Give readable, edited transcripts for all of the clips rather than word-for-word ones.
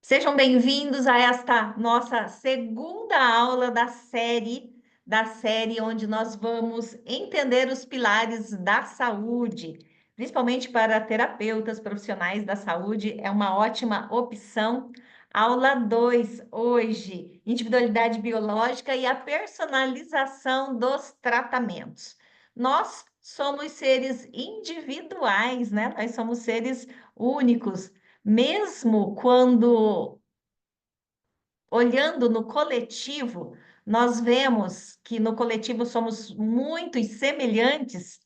Sejam bem-vindos a esta nossa segunda aula da série onde nós vamos entender os pilares da saúde, principalmente para terapeutas profissionais da saúde, é uma ótima opção. Aula 2 hoje, individualidade biológica e a personalização dos tratamentos. Nós somos seres individuais, né? Nós somos seres únicos mesmo quando olhando no coletivo, nós vemos que no coletivo somos muitos semelhantes,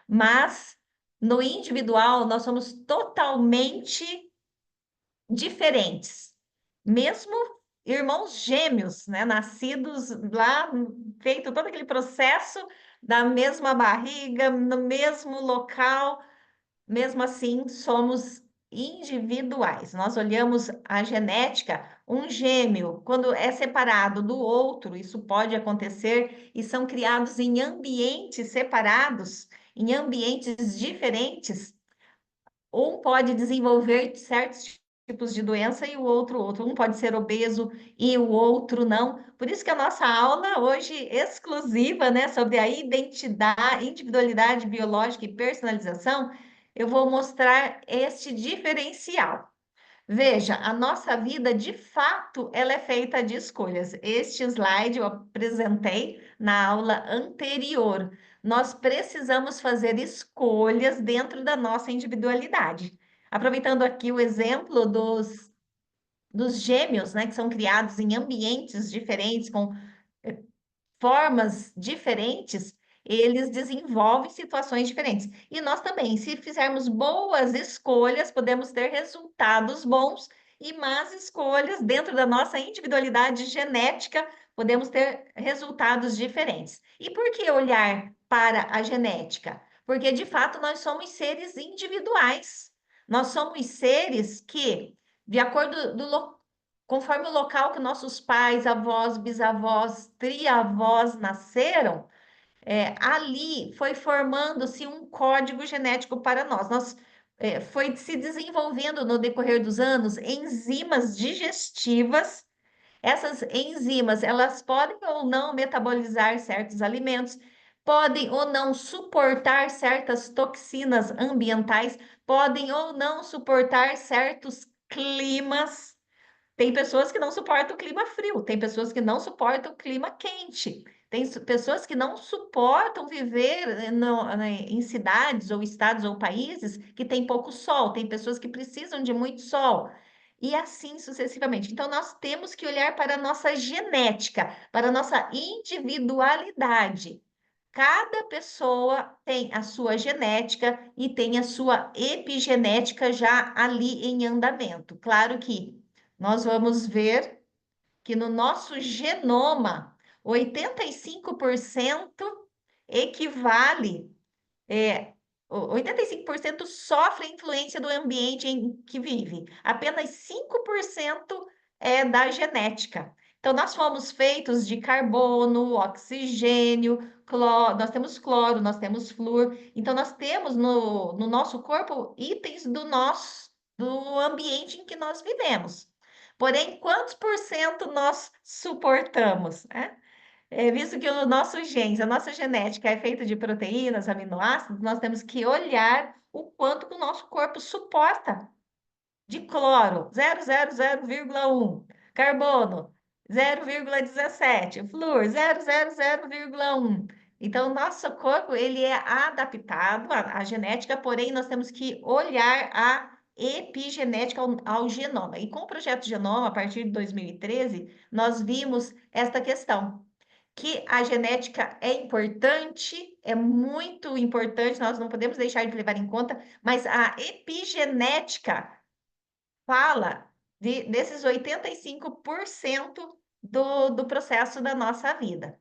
mas no individual nós somos totalmente diferentes. Mesmo irmãos gêmeos, né, nascidos lá, feito todo aquele processo da mesma barriga, no mesmo local, mesmo assim, somos individuais. Nós olhamos a genética, um gêmeo, quando é separado do outro, isso pode acontecer, e são criados em ambientes separados, em ambientes diferentes, um pode desenvolver certos tipos de doença e o outro. Um pode ser obeso e o outro não. Por isso que a nossa aula hoje exclusiva, né, sobre a identidade, individualidade biológica e personalização, eu vou mostrar este diferencial. Veja, a nossa vida, de fato, ela é feita de escolhas. Este slide eu apresentei na aula anterior. Nós precisamos fazer escolhas dentro da nossa individualidade. Aproveitando aqui o exemplo dos gêmeos, né, que são criados em ambientes diferentes, com formas diferentes, eles desenvolvem situações diferentes. E nós também, se fizermos boas escolhas, podemos ter resultados bons e más escolhas dentro da nossa individualidade genética, podemos ter resultados diferentes. E por que olhar para a genética? Porque de fato nós somos seres individuais. Nós somos seres que, de acordo conforme o local que nossos pais, avós, bisavós, triavós nasceram, ali foi formando-se um código genético para nós. Foi se desenvolvendo no decorrer dos anos enzimas digestivas. Essas enzimas, elas podem ou não metabolizar certos alimentos, podem ou não suportar certas toxinas ambientais, podem ou não suportar certos climas. Tem pessoas que não suportam o clima frio, tem pessoas que não suportam o clima quente, tem pessoas que não suportam viver em cidades ou estados ou países que tem pouco sol, tem pessoas que precisam de muito sol, e assim sucessivamente. Então, nós temos que olhar para a nossa genética, para a nossa individualidade. Cada pessoa tem a sua genética e tem a sua epigenética já ali em andamento. Claro que nós vamos ver que no nosso genoma, 85% equivale, 85% sofre a influência do ambiente em que vive, apenas 5% é da genética. Então, nós fomos feitos de carbono, oxigênio, cloro, nós temos cloro, nós temos flúor, então nós temos no nosso corpo itens do ambiente em que nós vivemos. Porém, quantos por cento nós suportamos, né? Visto que o nosso genes, a nossa genética é feita de proteínas, aminoácidos, nós temos que olhar o quanto que o nosso corpo suporta de cloro, 0,001, carbono, 0,17, flúor, 0,001. Então, o nosso corpo, ele é adaptado à genética, porém, nós temos que olhar a epigenética ao genoma. E com o projeto Genoma, a partir de 2013, nós vimos esta questão que a genética é importante, é muito importante, nós não podemos deixar de levar em conta, mas a epigenética fala desses 85% do processo da nossa vida.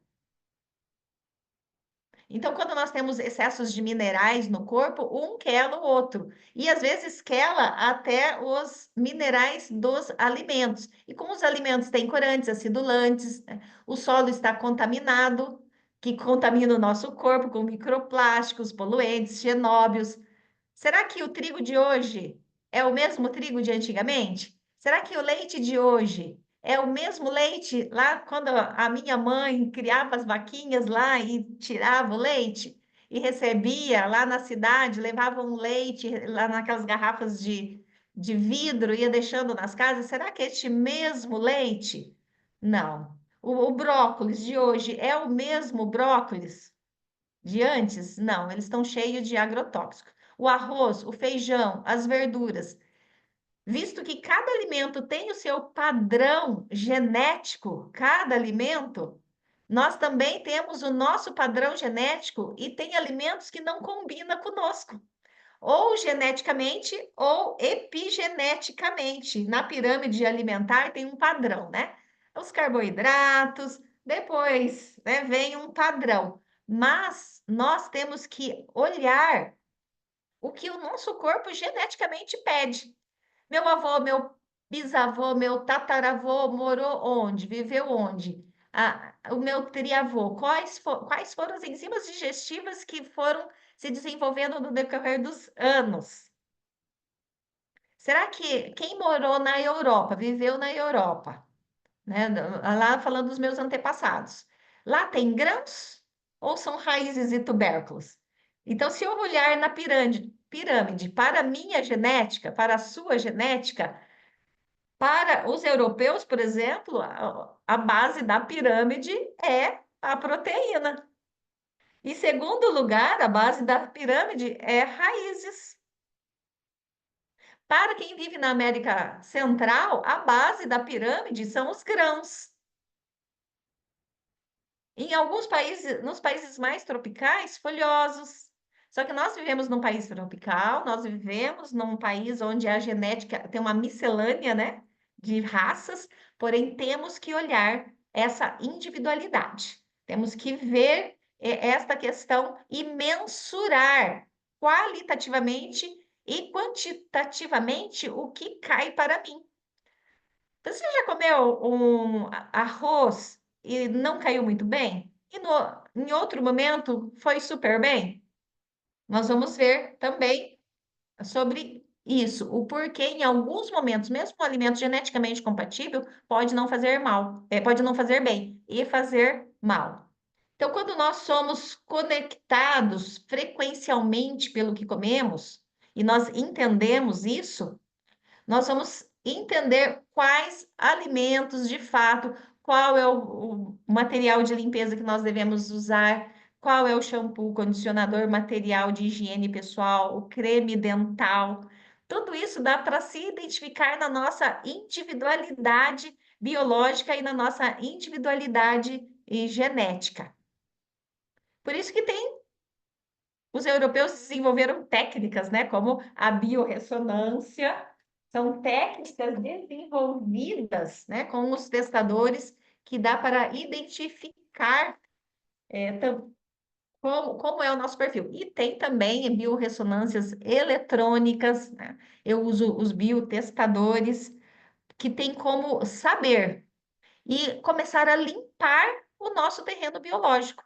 Então, quando nós temos excessos de minerais no corpo, um quela o outro. E às vezes quela até os minerais dos alimentos. E como os alimentos têm corantes, acidulantes, né, o solo está contaminado, que contamina o nosso corpo com microplásticos, poluentes, xenóbios. Será que o trigo de hoje é o mesmo trigo de antigamente? Será que o leite de hoje é o mesmo leite lá quando a minha mãe criava as vaquinhas lá e tirava o leite e recebia lá na cidade, levava um leite lá naquelas garrafas de vidro, ia deixando nas casas? Será que é este mesmo leite? Não. O brócolis de hoje é o mesmo brócolis de antes? Não, eles estão cheios de agrotóxico. O arroz, o feijão, as verduras, visto que cada alimento tem o seu padrão genético, cada alimento, nós também temos o nosso padrão genético e tem alimentos que não combinam conosco, ou geneticamente ou epigeneticamente. Na pirâmide alimentar tem um padrão, né? Os carboidratos, depois, né, vem um padrão. Mas nós temos que olhar o que o nosso corpo geneticamente pede. Meu avô, meu bisavô, meu tataravô morou onde? Viveu onde? O meu triavô, quais foram as enzimas digestivas que foram se desenvolvendo no decorrer dos anos? Será que quem morou na Europa, viveu na Europa, né? Lá falando dos meus antepassados, lá tem grãos ou são raízes e tubérculos? Então, se eu olhar na pirâmide para a minha genética, para a sua genética, para os europeus, por exemplo, a base da pirâmide é a proteína. Em segundo lugar, a base da pirâmide é raízes. Para quem vive na América Central, a base da pirâmide são os grãos. Em alguns países, nos países mais tropicais, folhosos. Só que nós vivemos num país tropical, nós vivemos num país onde a genética tem uma miscelânea, né, de raças, porém temos que olhar essa individualidade. Temos que ver esta questão e mensurar qualitativamente e quantitativamente o que cai para mim. Então, você já comeu um arroz e não caiu muito bem? E em outro momento foi super bem? Nós vamos ver também sobre isso, o porquê em alguns momentos, mesmo um alimento geneticamente compatível, pode não fazer mal, pode não fazer bem e fazer mal. Então, quando nós somos conectados frequencialmente pelo que comemos, e nós entendemos isso, nós vamos entender quais alimentos, de fato, qual é o material de limpeza que nós devemos usar, qual é o shampoo, condicionador, material de higiene pessoal, o creme dental. Tudo isso dá para se identificar na nossa individualidade biológica e na nossa individualidade genética. Por isso que os europeus desenvolveram técnicas, né, como a biorressonância, são técnicas desenvolvidas, né, com os testadores que dá para identificar como é o nosso perfil. E tem também biorressonâncias eletrônicas, né? Eu uso os biotestadores, que tem como saber e começar a limpar o nosso terreno biológico.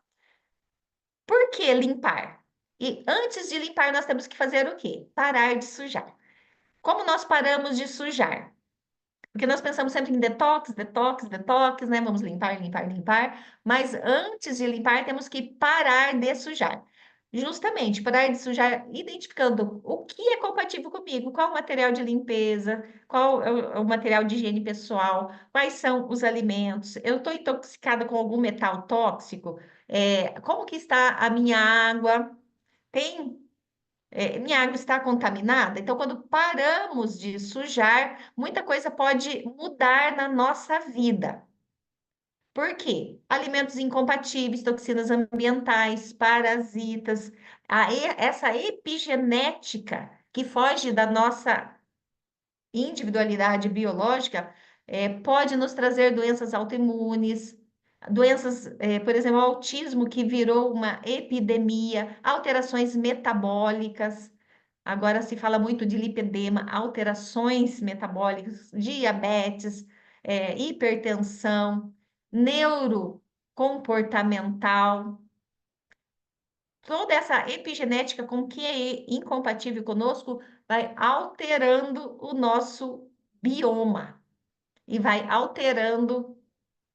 Por que limpar? E antes de limpar, nós temos que fazer o quê? Parar de sujar. Como nós paramos de sujar? Porque nós pensamos sempre em detox, detox, detox, né? Vamos limpar, limpar, limpar. Mas antes de limpar, temos que parar de sujar. Justamente, parar de sujar, identificando o que é compatível comigo, qual o material de limpeza, qual é o material de higiene pessoal, quais são os alimentos. Eu estou intoxicada com algum metal tóxico? Como que está a minha água? Tem minha água está contaminada? Então, quando paramos de sujar, muita coisa pode mudar na nossa vida. Por quê? Alimentos incompatíveis, toxinas ambientais, parasitas, essa epigenética que foge da nossa individualidade biológica, pode nos trazer doenças autoimunes, doenças, por exemplo, autismo que virou uma epidemia, alterações metabólicas. Agora se fala muito de lipedema, alterações metabólicas, diabetes, hipertensão, neurocomportamental, toda essa epigenética com que é incompatível conosco vai alterando o nosso bioma e vai alterando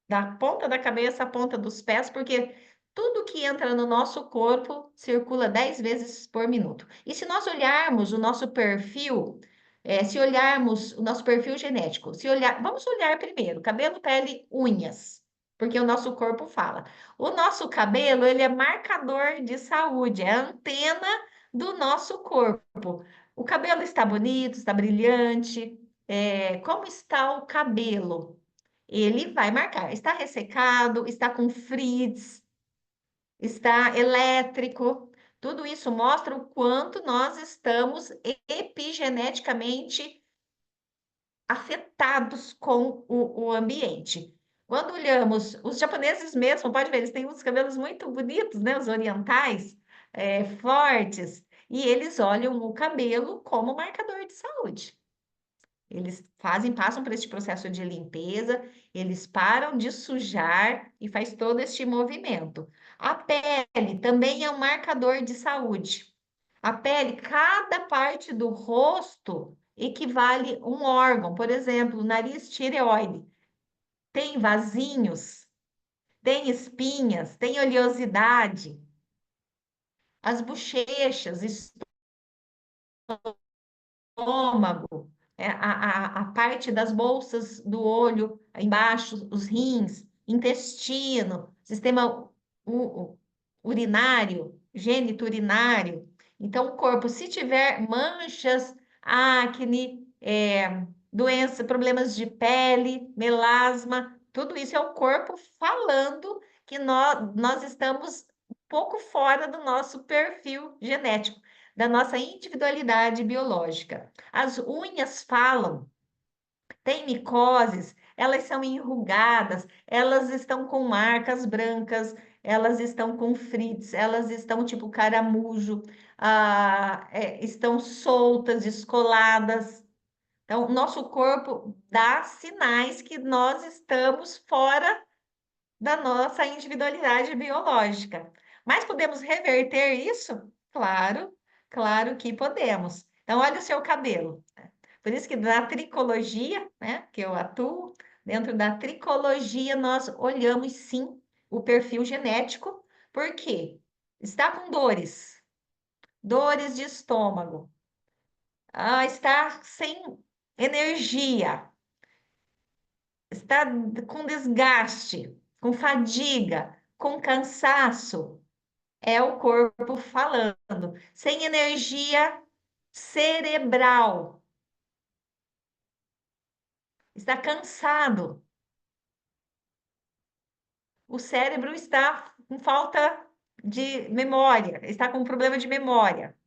da ponta da cabeça à ponta dos pés, porque tudo que entra no nosso corpo circula 10 vezes por minuto. E se nós olharmos o nosso perfil, se olharmos o nosso perfil genético, se olhar, vamos olhar primeiro, cabelo, pele, unhas, porque o nosso corpo fala. O nosso cabelo, ele é marcador de saúde, é a antena do nosso corpo. O cabelo está bonito, está brilhante, como está o cabelo? Ele vai marcar. Está ressecado, está com frizz, está elétrico. Tudo isso mostra o quanto nós estamos epigeneticamente afetados com o ambiente. Quando olhamos, os japoneses mesmo, pode ver, eles têm uns cabelos muito bonitos, né? Os orientais, fortes, e eles olham o cabelo como marcador de saúde. Eles passam por esse processo de limpeza, eles param de sujar e faz todo este movimento. A pele também é um marcador de saúde. A pele, cada parte do rosto equivale a um órgão. Por exemplo, o nariz tireoide tem vasinhos, tem espinhas, tem oleosidade. As bochechas, estômago, a parte das bolsas do olho, embaixo, os rins, intestino, sistema urinário, gênito urinário. Então, o corpo, se tiver manchas, acne, doença, problemas de pele, melasma, tudo isso é o corpo falando que nós estamos um pouco fora do nosso perfil genético, da nossa individualidade biológica. As unhas falam, tem micoses, elas são enrugadas, elas estão com marcas brancas, elas estão com frizz, elas estão tipo caramujo, estão soltas, descoladas. Então, nosso corpo dá sinais que nós estamos fora da nossa individualidade biológica. Mas podemos reverter isso? Claro, claro que podemos. Então, olha o seu cabelo. Por isso que na tricologia, né, que eu atuo, dentro da tricologia nós olhamos sim o perfil genético, porque está com dores, dores de estômago, está sem energia, está com desgaste, com fadiga, com cansaço, é o corpo falando, sem energia cerebral, está cansado, o cérebro está com falta de memória, está com problema de memória.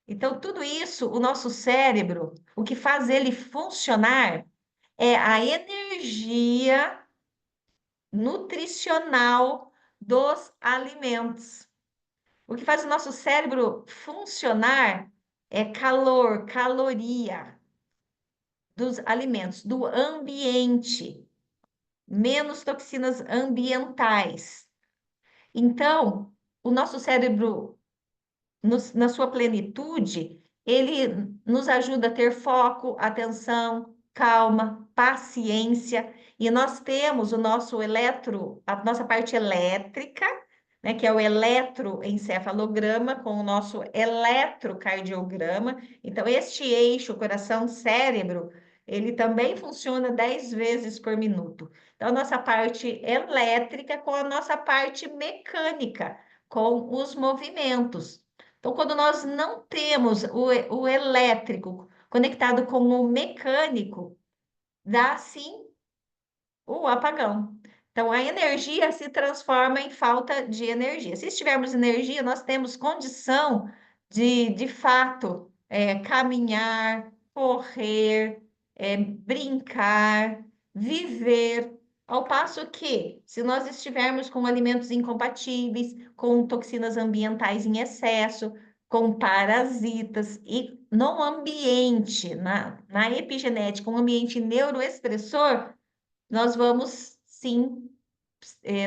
Então, tudo isso, o nosso cérebro, o que faz ele funcionar é a energia nutricional dos alimentos. O que faz o nosso cérebro funcionar é calor, caloria dos alimentos, do ambiente, menos toxinas ambientais. Então, o nosso cérebro, na sua plenitude, ele nos ajuda a ter foco, atenção, calma, paciência, e nós temos o nosso a nossa parte elétrica, né, que é o eletroencefalograma com o nosso eletrocardiograma. Então, este eixo, coração-cérebro, ele também funciona 10 vezes por minuto. Então, a nossa parte elétrica com a nossa parte mecânica, com os movimentos. Então, quando nós não temos o elétrico conectado com o mecânico, dá sim o apagão. Então, a energia se transforma em falta de energia. Se tivermos energia, nós temos condição de fato, caminhar, correr, brincar, viver. Ao passo que, se nós estivermos com alimentos incompatíveis, com toxinas ambientais em excesso, com parasitas e no ambiente, na epigenética, um ambiente neuroestressor, nós vamos sim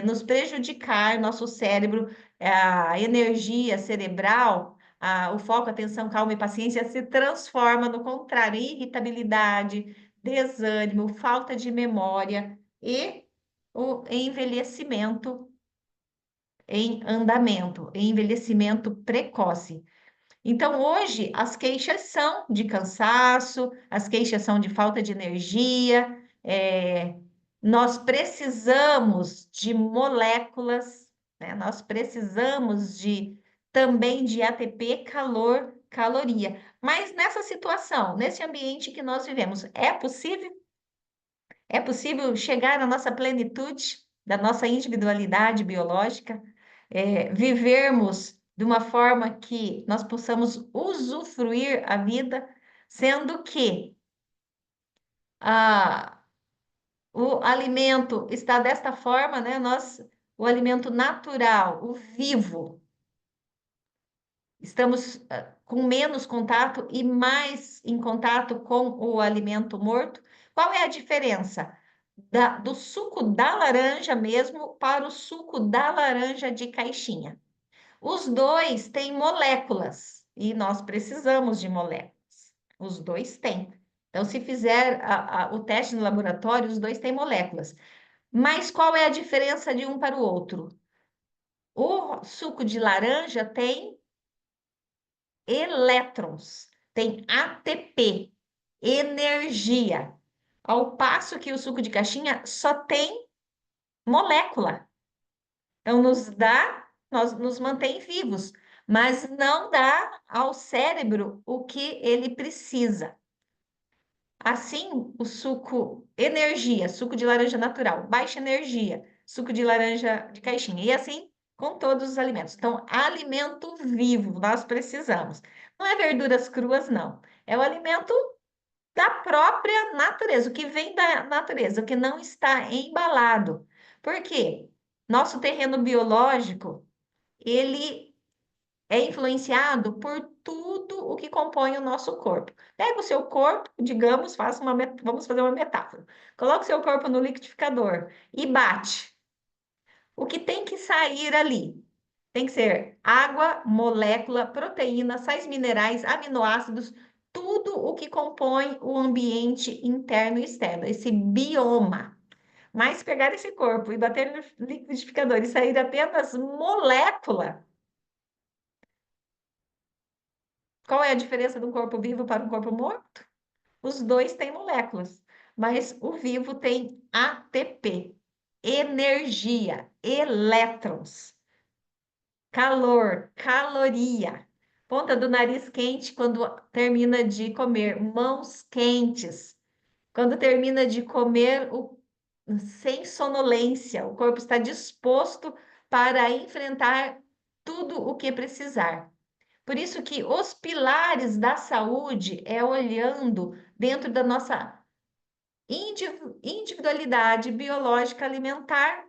nos prejudicar, nosso cérebro, a energia cerebral, o foco, atenção, calma e paciência se transforma no contrário, irritabilidade, desânimo, falta de memória e o envelhecimento em andamento, envelhecimento precoce. Então, hoje, as queixas são de cansaço, as queixas são de falta de energia, nós precisamos de moléculas, né? Nós precisamos também de ATP, calor, caloria. Mas nessa situação, nesse ambiente que nós vivemos, é possível? É possível chegar à nossa plenitude, da nossa individualidade biológica, vivermos de uma forma que nós possamos usufruir a vida, sendo que o alimento está desta forma, né? O alimento natural, o vivo, estamos com menos contato e mais em contato com o alimento morto. Qual é a diferença do suco da laranja mesmo para o suco da laranja de caixinha? Os dois têm moléculas e nós precisamos de moléculas. Os dois têm. Então, se fizer o teste no laboratório, os dois têm moléculas. Mas qual é a diferença de um para o outro? O suco de laranja tem elétrons, tem ATP, energia, ao passo que o suco de caixinha só tem molécula. Então, nos mantém vivos, mas não dá ao cérebro o que ele precisa. Assim, o suco energia, suco de laranja natural, baixa energia, suco de laranja de caixinha, e assim com todos os alimentos. Então, alimento vivo, nós precisamos. Não é verduras cruas, não. É o alimento da própria natureza, o que vem da natureza, o que não está embalado. Por quê? Nosso terreno biológico, ele é influenciado por tudo o que compõe o nosso corpo. Pega o seu corpo, digamos, vamos fazer uma metáfora. Coloca o seu corpo no liquidificador e bate. O que tem que sair ali? Tem que ser água, molécula, proteína, sais minerais, aminoácidos, tudo o que compõe o ambiente interno e externo, esse bioma. Mas pegar esse corpo e bater no liquidificador e sair apenas molécula. Qual é a diferença de um corpo vivo para um corpo morto? Os dois têm moléculas, mas o vivo tem ATP, energia, elétrons, calor, caloria. Ponta do nariz quente quando termina de comer, mãos quentes. Quando termina de comer, sem sonolência, o corpo está disposto para enfrentar tudo o que precisar. Por isso que os pilares da saúde é olhando dentro da nossa individualidade biológica alimentar,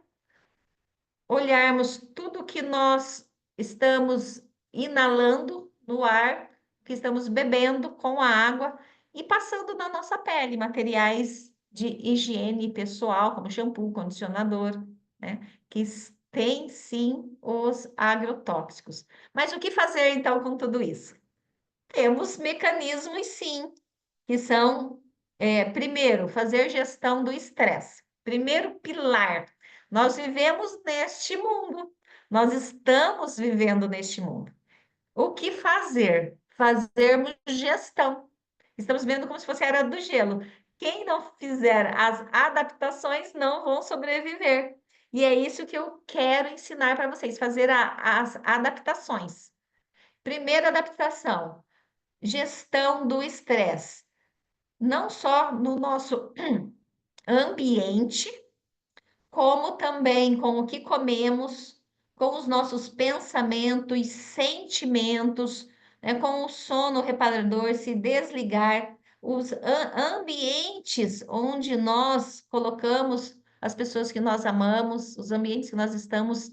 olharmos tudo que nós estamos inalando no ar, que estamos bebendo com a água e passando na nossa pele, materiais de higiene pessoal, como shampoo, condicionador, né? Que tem sim os agrotóxicos. Mas o que fazer então com tudo isso? Temos mecanismos, sim, que são, primeiro, fazer gestão do estresse. Primeiro pilar, nós vivemos neste mundo, nós estamos vivendo neste mundo. O que fazer? Fazermos gestão. Estamos vendo como se fosse a era do gelo. Quem não fizer as adaptações não vão sobreviver. E é isso que eu quero ensinar para vocês, fazer as adaptações. Primeira adaptação, gestão do estresse, não só no nosso ambiente, como também com o que comemos, com os nossos pensamentos, sentimentos, né, com o sono reparador, se desligar, os ambientes onde nós colocamos as pessoas que nós amamos, os ambientes que nós estamos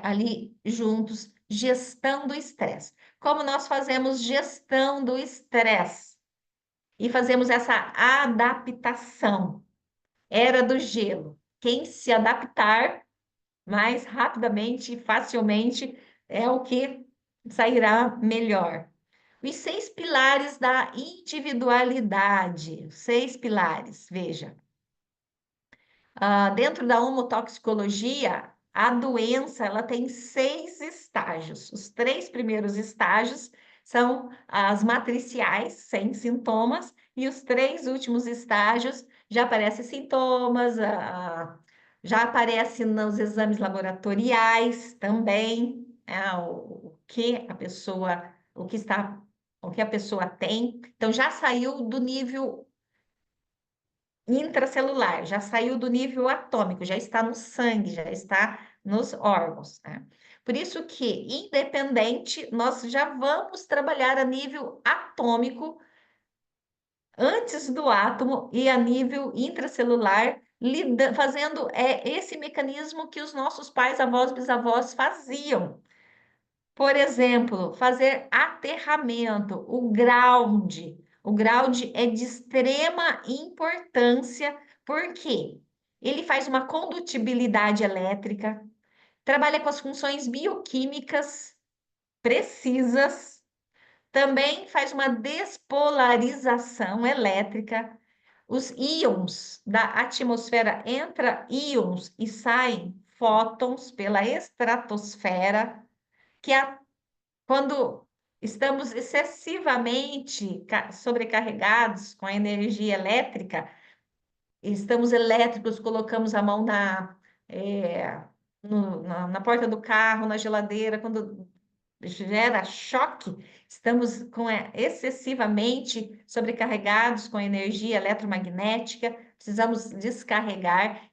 ali juntos, gestão do estresse. Como nós fazemos gestão do estresse e fazemos essa adaptação? Era do gelo. Quem se adaptar mais rapidamente e facilmente é o que sairá melhor. Os 6 pilares da individualidade. 6 pilares, veja. Dentro da homotoxicologia, a doença ela tem 6 estágios. Os 3 primeiros estágios são as matriciais, sem sintomas, e os 3 últimos estágios já aparecem sintomas, já aparece nos exames laboratoriais também, o que a pessoa, o que a pessoa tem. Então, já saiu do nível intracelular, já saiu do nível atômico, já está no sangue, já está nos órgãos, né? Por isso que, independente, nós já vamos trabalhar a nível atômico antes do átomo e a nível intracelular, fazendo esse mecanismo que os nossos pais, avós, bisavós faziam. Por exemplo, fazer aterramento, o ground. O ground é de extrema importância, porque ele faz uma condutibilidade elétrica, trabalha com as funções bioquímicas precisas, também faz uma despolarização elétrica. Os íons da atmosfera entram íons e saem fótons pela estratosfera, que quando estamos excessivamente sobrecarregados com a energia elétrica, estamos elétricos, colocamos a mão eh, na porta do carro, na geladeira, quando gera choque, estamos excessivamente sobrecarregados com energia eletromagnética, precisamos descarregar.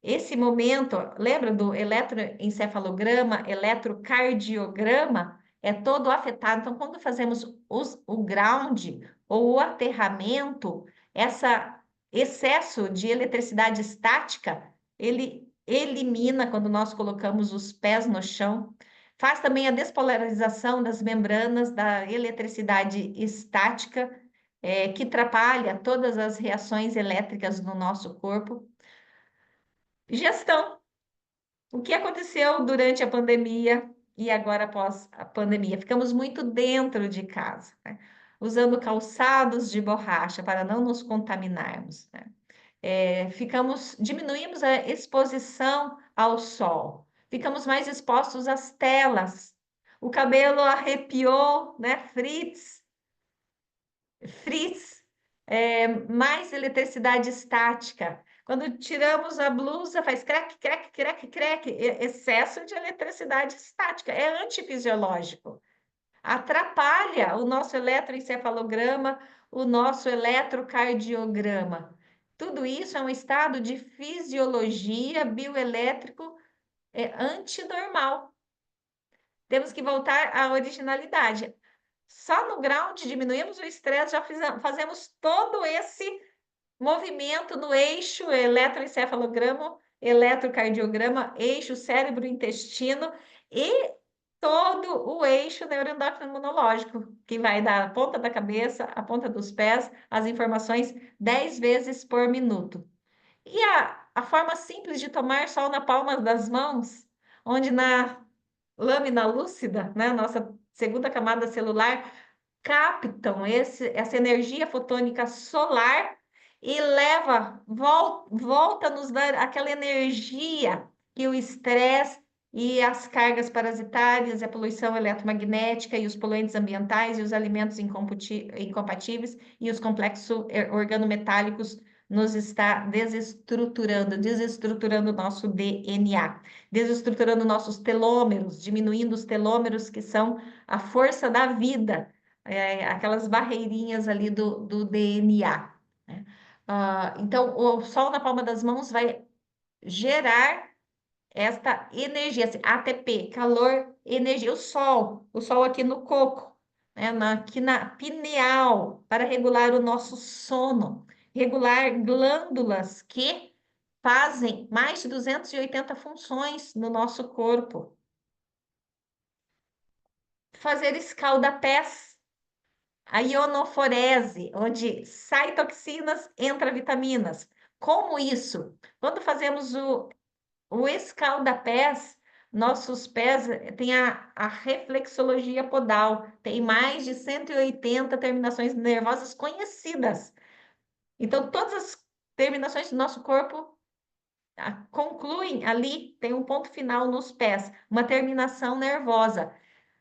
Esse momento, lembra do eletroencefalograma, eletrocardiograma? É todo afetado. Então, quando fazemos o ground ou o aterramento, esse excesso de eletricidade estática, ele elimina quando nós colocamos os pés no chão. Faz também a despolarização das membranas da eletricidade estática, que atrapalha todas as reações elétricas no nosso corpo. Gestão. O que aconteceu durante a pandemia e agora após a pandemia? Ficamos muito dentro de casa, né? Usando calçados de borracha para não nos contaminarmos, né? Diminuímos a exposição ao sol, ficamos mais expostos às telas, o cabelo arrepiou, né? Frizz, mais eletricidade estática. Quando tiramos a blusa, faz crack, crack, crack, crack, excesso de eletricidade estática, é antifisiológico. Atrapalha o nosso eletroencefalograma, o nosso eletrocardiograma. Tudo isso é um estado de fisiologia bioelétrico antinormal. Temos que voltar à originalidade. Só no ground diminuímos o estresse, já fazemos todo esse movimento no eixo eletroencefalograma, eletrocardiograma, eixo cérebro-intestino e todo o eixo neuroendócrino imunológico, que vai da ponta da cabeça à ponta dos pés, as informações 10 vezes por minuto. E a forma simples de tomar sol na palma das mãos, onde na lâmina lúcida, né, nossa segunda camada celular, captam essa energia fotônica solar e volta a nos dar aquela energia que o estresse e as cargas parasitárias, a poluição eletromagnética e os poluentes ambientais e os alimentos incompatíveis e os complexos organometálicos nos está desestruturando o nosso DNA, desestruturando nossos telômeros, diminuindo os telômeros que são a força da vida, aquelas barreirinhas ali do DNA, né? Então, o sol na palma das mãos vai gerar esta energia, assim, ATP, calor, energia, o sol aqui no coco, né? Aqui na pineal, para regular o nosso sono, regular glândulas que fazem mais de 280 funções no nosso corpo. Fazer escaldapés, a ionoforese, onde sai toxinas, entra vitaminas. Como isso? Quando fazemos o escaldapés, nossos pés têm a reflexologia podal, tem mais de 180 terminações nervosas conhecidas. Então, todas as terminações do nosso corpo concluem ali, tem um ponto final nos pés, uma terminação nervosa.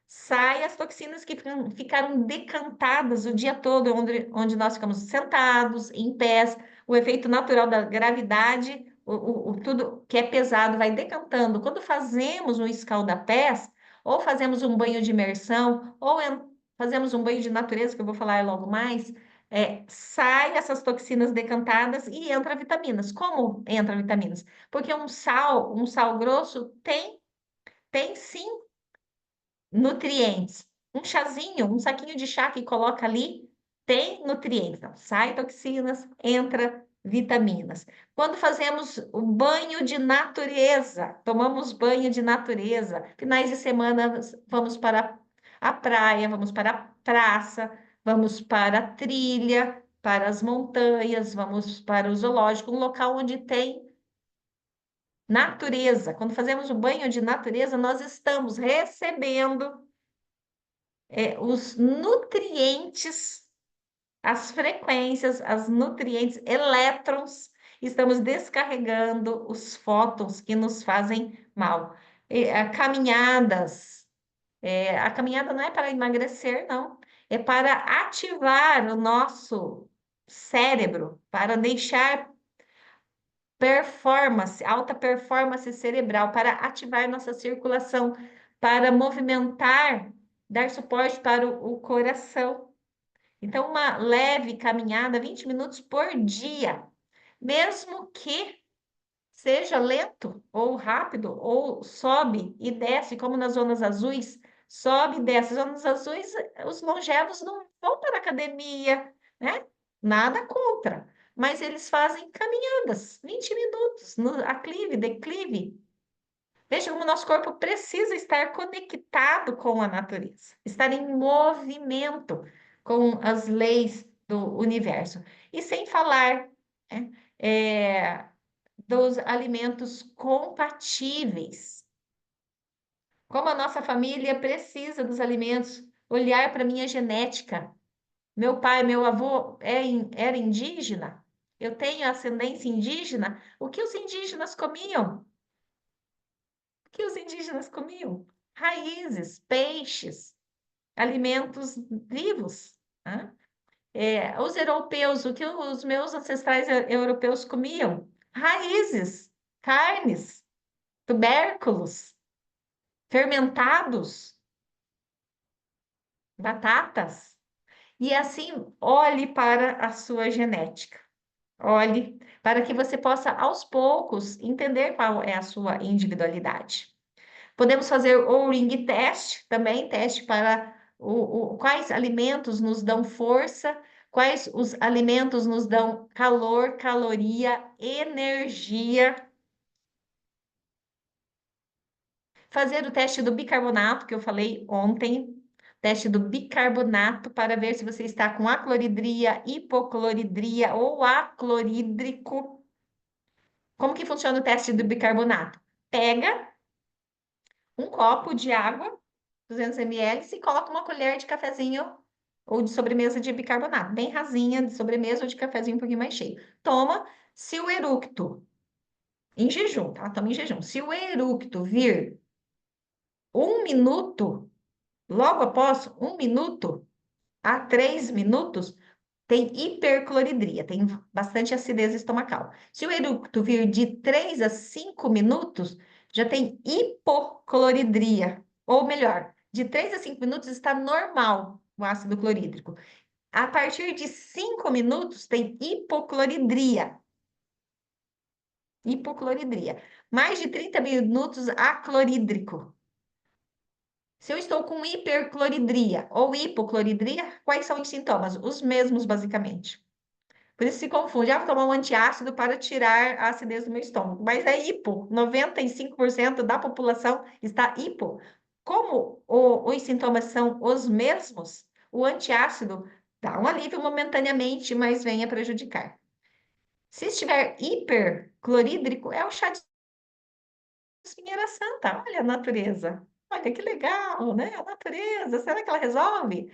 Sai as toxinas que ficaram decantadas o dia todo, onde nós ficamos sentados, em pés, o efeito natural da gravidade, tudo que é pesado vai decantando. Quando fazemos um escalda-pés, ou fazemos um banho de imersão, ou fazemos um banho de natureza, que eu vou falar logo mais, sai essas toxinas decantadas e entra vitaminas. Como entra vitaminas? Porque um sal grosso tem sim nutrientes. Um chazinho, um saquinho de chá que coloca ali, tem nutrientes. Então, sai toxinas, entra vitaminas. Quando fazemos o banho de natureza, tomamos banho de natureza, finais de semana vamos para a praia, vamos para a praça, vamos para a trilha, para as montanhas, vamos para o zoológico, um local onde tem natureza. Quando fazemos o banho de natureza, nós estamos recebendo os nutrientes, as frequências, as nutrientes, elétrons, estamos descarregando os fótons que nos fazem mal. Caminhadas, a caminhada não é para emagrecer, não, é para ativar o nosso cérebro, para deixar performance, alta performance cerebral, para ativar nossa circulação, para movimentar, dar suporte para o coração. Então, uma leve caminhada, 20 minutos por dia, mesmo que seja lento ou rápido, ou sobe e desce, como nas zonas azuis, sobe e desce. Zonas azuis, os longevos não vão para a academia, né? Nada contra, mas eles fazem caminhadas, 20 minutos, no aclive, declive. Veja como o nosso corpo precisa estar conectado com a natureza, estar em movimento com as leis do universo. E sem falar, né, dos alimentos compatíveis. Como a nossa família precisa dos alimentos, olhar para a minha genética. Meu pai, meu avô era indígena, eu tenho ascendência indígena. O que os indígenas comiam? Que os indígenas comiam? Raízes, peixes, alimentos vivos. Né? Os europeus, o que os meus ancestrais europeus comiam? Raízes, carnes, tubérculos, fermentados, batatas. E assim, olhe para a sua genética. Olhe para que você possa, aos poucos, entender qual é a sua individualidade. Podemos fazer o ring test, também teste para quais alimentos nos dão força, quais os alimentos nos dão calor, caloria, energia. Fazer o teste do bicarbonato, que eu falei ontem, teste do bicarbonato para ver se você está com acloridria, hipocloridria ou aclorídrico. Como que funciona o teste do bicarbonato? Pega um copo de água 200 ml, e coloca uma colher de cafezinho ou de sobremesa de bicarbonato, bem rasinha, de sobremesa ou de cafezinho um pouquinho mais cheio. Toma, se o eructo, em jejum, tá? Toma em jejum. Se o eructo vir 1 minuto, logo após 1 minuto a 3 minutos, tem hipercloridria, tem bastante acidez estomacal. Se o eructo vir de 3 a 5 minutos, já tem hipocloridria, ou melhor, de 3 a 5 minutos está normal o ácido clorídrico. A partir de 5 minutos tem hipocloridria. Hipocloridria. Mais de 30 minutos aclorídrico. Se eu estou com hipercloridria ou hipocloridria, quais são os sintomas? Os mesmos, basicamente. Por isso se confunde. Ah, vou tomar um antiácido para tirar a acidez do meu estômago. Mas é hipo. 95% da população está hipo. Como os sintomas são os mesmos, o antiácido dá um alívio momentaneamente, mas vem a prejudicar. Se estiver hiperclorídrico, é o chá de espinheira santa. Olha a natureza. Olha que legal, né? A natureza, será que ela resolve?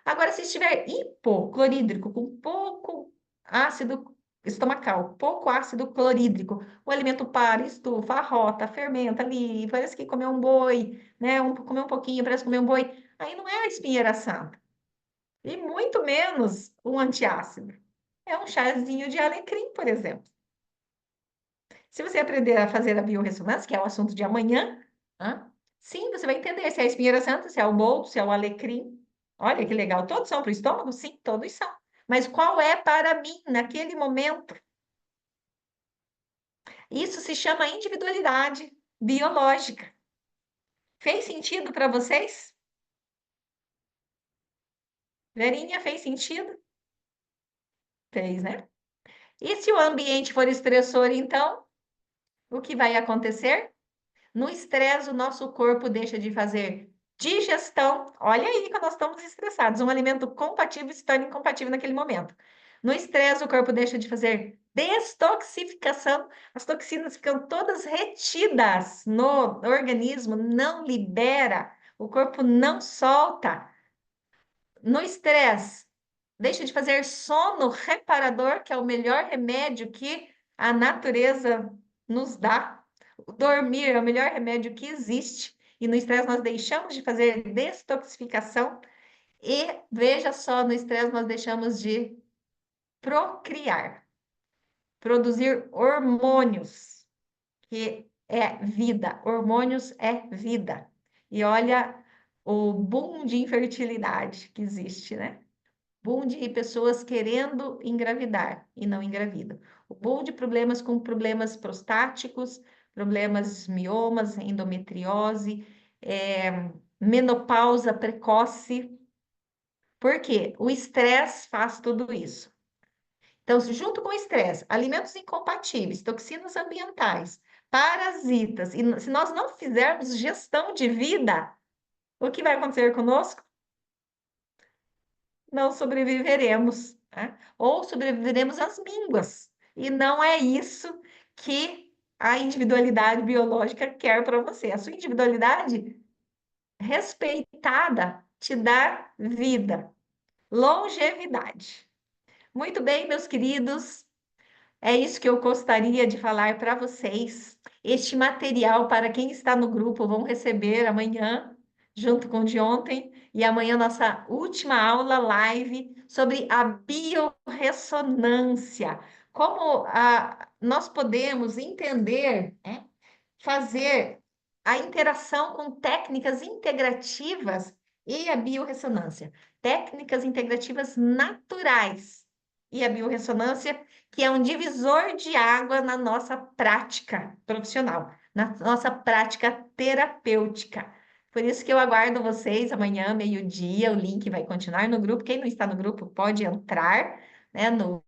Agora, se estiver hipoclorídrico, com pouco ácido estomacal, pouco ácido clorídrico, o alimento para, estufa, arrota, fermenta ali, parece que comeu um boi, né? Comeu um pouquinho, parece comer um boi. Aí não é a espinheira santa. E muito menos um antiácido. É um chazinho de alecrim, por exemplo. Se você aprender a fazer a biorressonância, que é o assunto de amanhã, hã? Sim, você vai entender se é a espinheira santa, se é o boldo, se é o alecrim. Olha que legal, todos são para o estômago? Sim, todos são. Mas qual é para mim naquele momento? Isso se chama individualidade biológica. Fez sentido para vocês? Verinha, fez sentido? Fez, né? E se o ambiente for estressor, então, o que vai acontecer? No estresse, o nosso corpo deixa de fazer digestão. Olha aí, quando nós estamos estressados, um alimento compatível se torna incompatível naquele momento. No estresse, o corpo deixa de fazer destoxificação, as toxinas ficam todas retidas no organismo, não libera, o corpo não solta. No estresse, deixa de fazer sono reparador, que é o melhor remédio que a natureza nos dá. Dormir é o melhor remédio que existe. E no estresse nós deixamos de fazer detoxificação. E veja só, no estresse nós deixamos de procriar, produzir hormônios, que é vida. Hormônios é vida. E olha o boom de infertilidade que existe, né? Boom de pessoas querendo engravidar e não engravidam. O boom de problemas com problemas prostáticos, problemas miomas, endometriose, menopausa precoce. Por quê? O estresse faz tudo isso. Então, junto com o estresse, alimentos incompatíveis, toxinas ambientais, parasitas, e se nós não fizermos gestão de vida, o que vai acontecer conosco? Não sobreviveremos, né? Ou sobreviveremos às mínguas. E não é isso que a individualidade biológica quer para você. A sua individualidade respeitada te dá vida, longevidade. Muito bem, meus queridos. É isso que eu gostaria de falar para vocês. Este material, para quem está no grupo, vão receber amanhã, junto com o de ontem, e amanhã nossa última aula live sobre a biorressonância. Como nós podemos entender, né, fazer a interação com técnicas integrativas e a biorressonância. Técnicas integrativas naturais e a biorressonância, que é um divisor de água na nossa prática profissional, na nossa prática terapêutica. Por isso que eu aguardo vocês amanhã, meio-dia, o link vai continuar no grupo. Quem não está no grupo pode entrar, né, no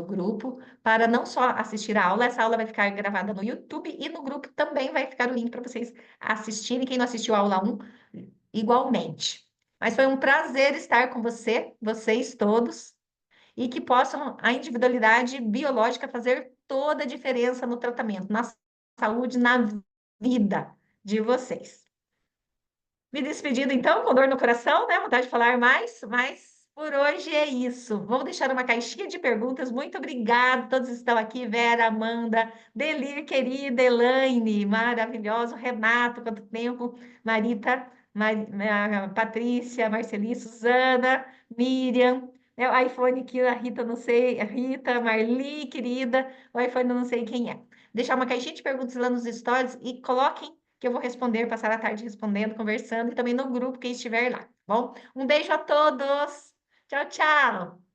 grupo, para não só assistir a aula, essa aula vai ficar gravada no YouTube e no grupo também vai ficar o link para vocês assistirem. Quem não assistiu a aula 1, igualmente. Mas foi um prazer estar com vocês todos, e que possam a individualidade biológica fazer toda a diferença no tratamento, na saúde, na vida de vocês. Me despedindo então, com dor no coração, né? Vontade de falar mais, mas por hoje é isso. Vou deixar uma caixinha de perguntas. Muito obrigada, todos estão aqui, Vera, Amanda, Delir, querida, Elaine, maravilhoso, Renato, quanto tempo, Marita, Patrícia, Marceli, Suzana, Miriam, né, o iPhone que a Rita, não sei, a Rita, Marli, querida, o iPhone eu não sei quem é. Deixar uma caixinha de perguntas lá nos stories e coloquem que eu vou responder, passar a tarde respondendo, conversando, e também no grupo, quem estiver lá, tá bom? Um beijo a todos! Tchau, tchau!